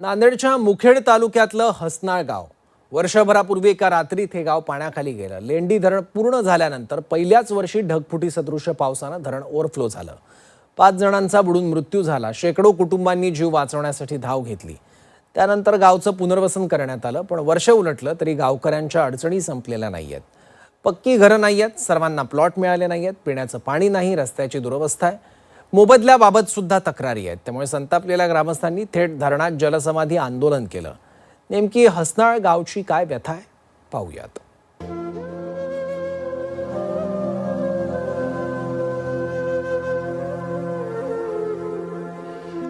नांदेडच्या मुखेड तालुक्यातलं हसनाळ गाव वर्षभरापूर्वी एका रात्रीत हे गाव पाण्याखाली गेलं। लेंडी धरण पूर्ण झाल्यानंतर पहिल्याच वर्षी ढगफुटी सदृश्य पावसानं धरण ओव्हरफ्लो झालं। 5 जणांचा बुडून मृत्यू झाला। शेकडो कुटुंबांनी जीव वाचवण्यासाठी धाव घेतली। त्यानंतर गावचं पुनर्वसन करण्यात आलं, पण वर्ष उलटलं तरी गावकऱ्यांच्या अडचणी संपलेल्या नाहीयेत। पक्की घरं नाहीयेत, सर्वांना प्लॉट मिळाले नाहीयेत, पिण्याचं पाणी नाही, रस्त्याची दुरवस्था आहे, मोबदल्याबाबत सुद्धा तक्रारी आहेत। त्यामुळे संतापलेल्या ग्रामस्थांनी थेट धरणात जलसमाधी आंदोलन केलं। नेमकी हसनाळ गावची काय व्यथा आहे पाहूयात।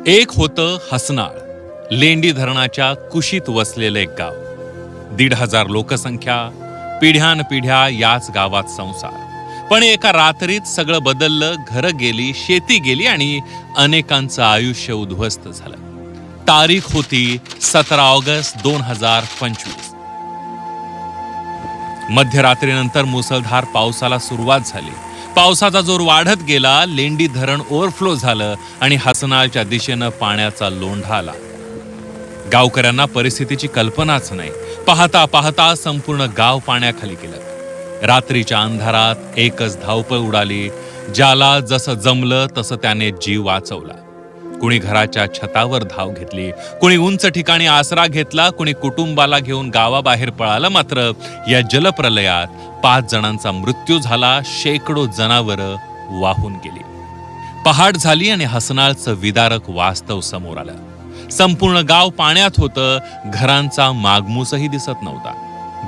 एक होतं हसनाळ, लेंडी धरणाच्या कुशीत वसलेले एक गाव। 1,500 लोकसंख्या, पिढ्यानपिढ्या याच गावात संसार। पण एका रात्रीत सगळं बदललं। घरं गेली, शेती गेली आणि अनेकांचं आयुष्य उद्ध्वस्त झालं। तारीख होती 17 ऑगस्ट 2025। मध्यरात्रीनंतर मुसळधार पावसाला सुरुवात झाली। पावसाचा जोर वाढत गेला, लेंडी धरण ओव्हरफ्लो झालं आणि हसनाळच्या दिशेनं पाण्याचा लोंढा आला। गावकऱ्यांना परिस्थितीची कल्पनाच नाही। पाहता पाहता संपूर्ण गाव पाण्याखाली गेलं। रात्रीच्या अंधारात एकच धावपळ उडाली। ज्याला जसं जमलं तसं त्याने जीव वाचवला। कुणी घराच्या छतावर धाव घेतली, कुणी उंच ठिकाणी आसरा घेतला, कुणी कुटुंबाला घेऊन गावाबाहेर पळालं। मात्र या जलप्रलयात 5 जणांचा मृत्यू झाला, शेकडो जनावरं वाहून गेली। पहाट झाली आणि हसनाळचं विदारक वास्तव समोर आलं। संपूर्ण गाव पाण्यात होतं, घरांचा मागमूसही दिसत नव्हता।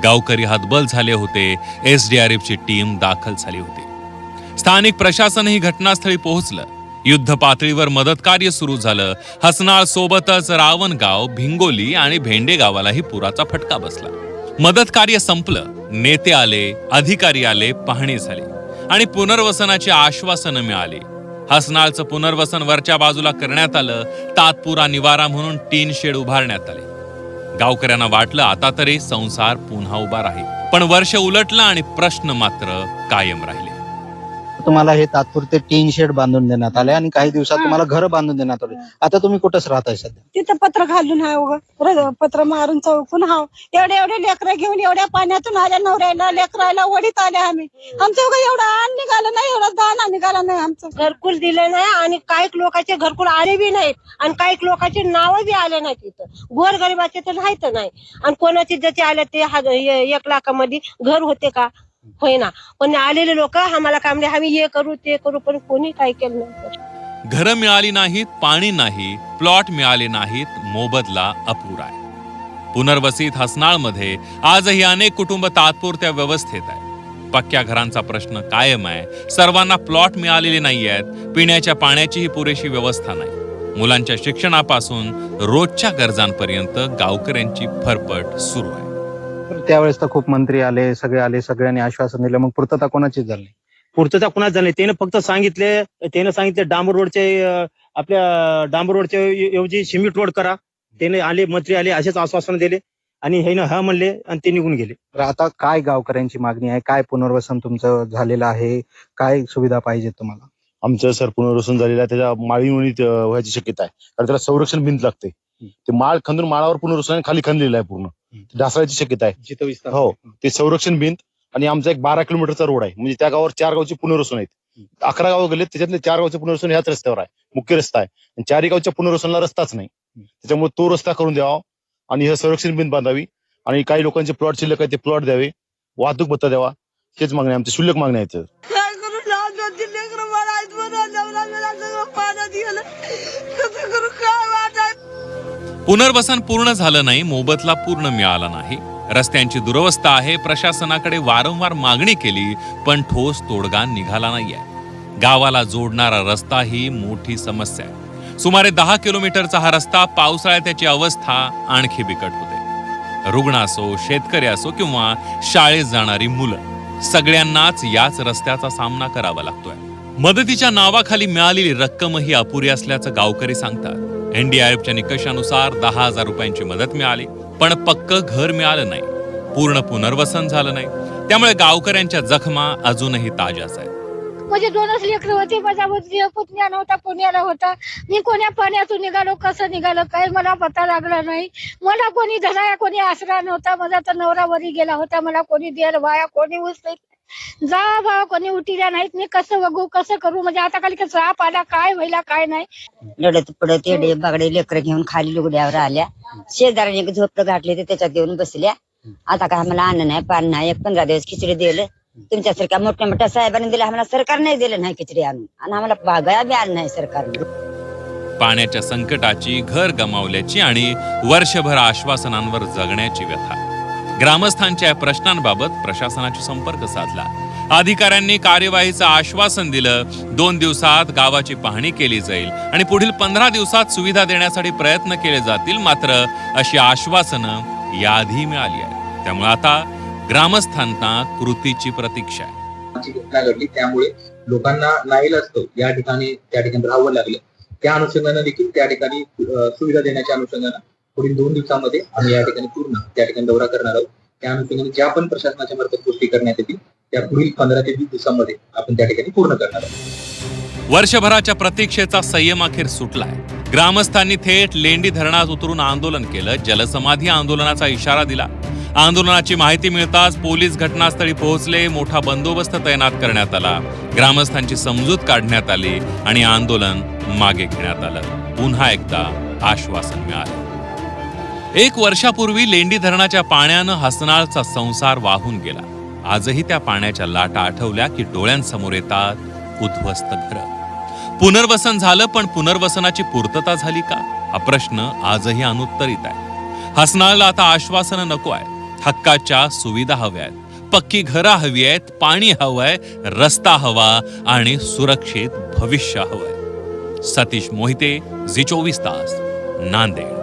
गावकरी हतबल झाले होते। SDRFची टीम दाखल झाली होती। स्थानिक प्रशासनही घटनास्थळी पोहोचलं। युद्ध पातळीवर मदत कार्य सुरू झालं। हसनाळ सोबतच रावणगाव, भिंगोली आणि भेंडे गावालाही पुराचा फटका बसला। मदत कार्य संपलं, नेते आले, अधिकारी आले, पाहणी झाली आणि पुनर्वसनाची आश्वासनं मिळाली। हसनाळचं पुनर्वसन वरच्या बाजूला करण्यात आलं। तात्पुरा निवारा म्हणून टीन शेड उभारण्यात आले। गावकऱ्यांना वाटलं आता तरी संसार पुन्हा उभा राहील, पण वर्ष उलटलं आणि प्रश्न मात्र कायम राहिले। तुम्हाला हे तात्पुरते टीन शेड बांधून देण्यात आले आणि काही दिवसात तुम्हाला घर बांधून देण्यात आले। आता तुम्ही कुठंच राहताय सध्या? तिथं पत्र घालून हाय, पत्र मारून चौकून हाव। एवढे लेकरं घेऊन एवढ्या पाण्यातून आल्या, नवऱ्याला लेकराला वडीत आले आम्ही। आमचं एवढं अन्न निघालं नाही, एवढा दाना निघाला नाही। आमचं घरकुल दिलं नाही आणि काही लोकांचे घरकुल आले बी नाहीत आणि काही लोकांचे नाव बी आले नाहीत। तिथं गोरगरिबाचे तर नाहीत नाही आणि कोणाचे ज्याचे आले ते 1 लाखामध्ये घर होते का? होईना। पण आलेले लोक आम्हाला काय म्हणजे आम्ही हे करू ते करू, पण कोणी काय केलं नाही। घरं मिळाली नाहीत, पाणी नाही, प्लॉट मिळाले नाहीत, मोबदला अपुरा आहे। पुनर्वसित हसनाळमध्ये आजही अनेक कुटुंब तात्पुरत्या व्यवस्थेत आहे। पक्क्या घरांचा प्रश्न कायम आहे। सर्वांना प्लॉट मिळालेले नाही आहेत। पिण्याच्या पाण्याचीही पुरेशी व्यवस्था नाही। मुलांच्या शिक्षणापासून रोजच्या गरजांपर्यंत गावकऱ्यांची फरफट सुरू आहे। त्यावेळेस तर खूप मंत्री आले, सगळ्यांनी आश्वासन दिलं, मग पूर्तता कोणाचीच झाली नाही। पूर्तता कुणाच झाली नाही। त्याने फक्त सांगितले डांबर रोडचे, आपल्या डांबर रोडच्या ऐवजी सिमेंट रोड करा। त्याने आले, मंत्री आले, असेच आश्वासन दिले आणि हे हा म्हणले आणि ते निघून गेले। तर आता काय गावकऱ्यांची मागणी आहे? काय पुनर्वसन तुमचं झालेलं आहे? काय सुविधा पाहिजे तुम्हाला? आमचं सर पुनर्वसन झालेलं आहे, त्याच्या माळीमुळीत व्हायची शक्यता आहे, कारण त्याला संरक्षण भिंत लागते। ते माळ खंदून माळावर पुनर्वसन खाली खणलेलं आहे, पूर्ण ढासळायची शक्यता आहे। हो, ते संरक्षण भिंत आणि आमचा एक 12 किलोमीटरचा रोड आहे, म्हणजे त्या गावावर 4 गावचे पुनर्वसन आहेत। 11 गावं गेले, त्याच्यातले 4 गावचे पुनर्वसन ह्याच रस्त्यावर आहे, मुख्य रस्ता आहे। आणि 4 गावच्या पुनर्वसनला रस्ताच नाही, त्याच्यामुळे तो रस्ता करून द्यावा आणि हे संरक्षण भिंत बांधावी आणि काही लोकांचे प्लॉट शिल्लक आहे ते प्लॉट द्यावे, वाहतूक भत्ता द्यावा। हेच मागणी आमची, शुल्लक मागणी आहेत। पुनर्वसन पूर्ण झालं नाही, मोबदला पूर्ण मिळाला नाही, रस्त्यांची दुरवस्था आहे। प्रशासनाकडे वारंवार मागणी केली, पण ठोस तोडगा निघाला नाहीये। गावाला जोडणारा रस्ता ही मोठी समस्या आहे। सुमारे 10 किलोमीटरचा हा रस्ता पावसाळ्यात त्याची अवस्था आणखी बिकट होते। रुग्ण असो, शेतकरी असो किंवा शाळेत जाणारी मुलं, सगळ्यांनाच याच रस्त्याचा सामना करावा लागतोय। मदतीच्या नावाखाली मिळालेली रक्कमही अपुरी असल्याचं गावकरी सांगतात। NDRFच्या निकषानुसार 10,000 रुपयांची मदत मिळाली, पण पक्क घर मिळालं नाही, पूर्ण पुनर्वसन झालं नाही। त्यामुळे गावकऱ्यांच्या जखमा अजूनही ताज्याच आहेत। म्हणजे 2च लेकरं होती. माझा पुतण्या नव्हता, पुण्याला होता. मी कोण्या पाण्यातून निघालो, कसं निघालो काही मला पत्ता लागला नाही. मला कोणी धराया कोणी आसरा नव्हता. माझा तर नवरा वरी गेला होता. मला कोणी देर बाया कोणी उचलत जा भाव कोणी उठिल्या नाहीत. मी कसं बघू कसं करू म्हणजे आता खाली कसं साप आला काय व्हायला काय नाही. लढत पडत येडे बागडे लेकरं घेऊन खाली लुगड्यावर आल्या. शेजाऱ्याने झोपडं घातले ते त्याच्यात येऊन बसल्या. आता काय आम्हाला अन्न नाही पाणी नाही. 15 दिवस खिचडी दिलं. तुमच्यासारख्या मोठ्या मोठ्या साहेबांनी दिलं. आम्हाला सरकार नाही दिलं नाही खिचडी आणून आणि आम्हाला बागाया बी आलं नाही सरकारने. पाण्याच्या संकटाची, घर गमावल्याची आणि वर्षभर आश्वासनांवर जगण्याची व्यथा. ग्रामस्थांच्या या प्रश्नांबाबत प्रशासनाशी संपर्क साधला. अधिकाऱ्यांनी कार्यवाहीचं आश्वासन दिलं. 2 दिवसात गावाची पाहणी केली जाईल आणि पुढील 15 दिवसात सुविधा देण्यासाठी प्रयत्न केले जातील. मात्र अशी आश्वासनं याआधी मिळाली आहेत. त्यामुळे आता ग्रामस्थांना कृतीची प्रतीक्षा आहे. घटना घडली त्यामुळे लोकांना नाईलाज असतो या ठिकाणी त्या ठिकाणी राहावं लागलं. त्या अनुषंगानं देखील त्या ठिकाणी सुविधा देण्याच्या अनुषंगानं पुढील 2 दिवसामध्ये आम्ही या ठिकाणी पूर्ण त्या ठिकाणी दौरा करणार आहोत. त्या अनुषंगाने ज्या पण प्रशासनाच्या मार्फत गोष्टी करण्यात येतील त्या पुढील 15 ते 20 दिवसांमध्ये आपण त्या ठिकाणी पूर्ण करणार आहोत. वर्षभराच्या प्रतीक्षेचा संयम अखेर सुटलाय. ग्रामस्थांनी थेट लेंडी धरणात उतरून आंदोलन केलं. जलसमाधी आंदोलनाचा इशारा दिला. आंदोलनाची माहिती मिळताच पोलीस घटनास्थळी पोहोचले. मोठा बंदोबस्त तैनात करण्यात आला. ग्रामस्थांची समजूत काढण्यात आली आणि आंदोलन मागे घेण्यात आलं. पुन्हा एकदा आश्वासन मिळालं. 1 वर्षापूर्वी लेंडी धरणाच्या पाण्यानं हसनाळचा संसार वाहून गेला. आजही त्या पाण्याच्या लाटा आठवल्या की डोळ्यांसमोर येतात उद्ध्वस्त घरं. पुनर्वसन झालं पण पुनर्वसनाची पूर्तता झाली का हा प्रश्न आजही अनुत्तरित आहे. हसनाळला आता आश्वासनं नको आहे. हक्काच्या सुविधा हव्या आहेत. पक्की घरं हवी आहेत. पाणी हवंय, रस्ता हवा आणि सुरक्षित भविष्य हवंय. सतीश मोहिते, झी 24 तास, नांदेड.